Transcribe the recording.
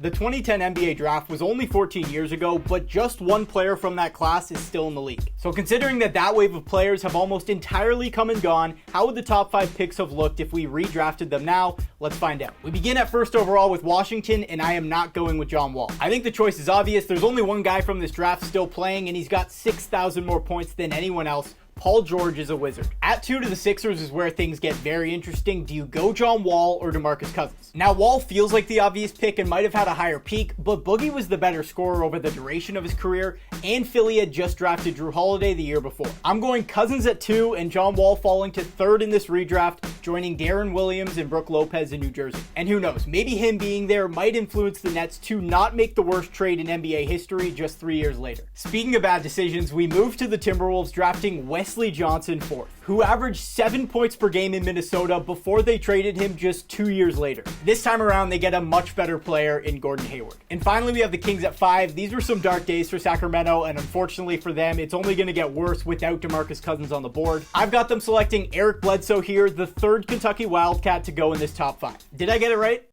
The 2010 NBA draft was only 14 years ago, but just one player from that class is still in the league. So considering that wave of players have almost entirely come and gone, how would the top 5 picks have looked if we redrafted them now? Let's find out. We begin at first overall with Washington, and I am not going with John Wall. I think the choice is obvious. There's only one guy from this draft still playing, and he's got 6,000 more points than anyone else. Paul George is a wizard. At 2 to the Sixers is where things get very interesting. Do you go John Wall or DeMarcus Cousins? Now, Wall feels like the obvious pick and might have had a higher peak, but Boogie was the better scorer over the duration of his career, and Philly had just drafted Drew Holiday the year before. I'm going Cousins at 2 and John Wall falling to 3rd in this redraft, joining Darren Williams and Brook Lopez in New Jersey. And who knows, maybe him being there might influence the Nets to not make the worst trade in NBA history just 3 years later. Speaking of bad decisions, we move to the Timberwolves drafting Wesley Johnson 4th, who averaged 7 points per game in Minnesota before they traded him just 2 years later. This time around, they get a much better player in Gordon Hayward. And finally, we have the Kings at 5. These were some dark days for Sacramento, and unfortunately for them, it's only going to get worse without DeMarcus Cousins on the board. I've got them selecting Eric Bledsoe here, the 3rd Kentucky Wildcat to go in this top 5. Did I get it right?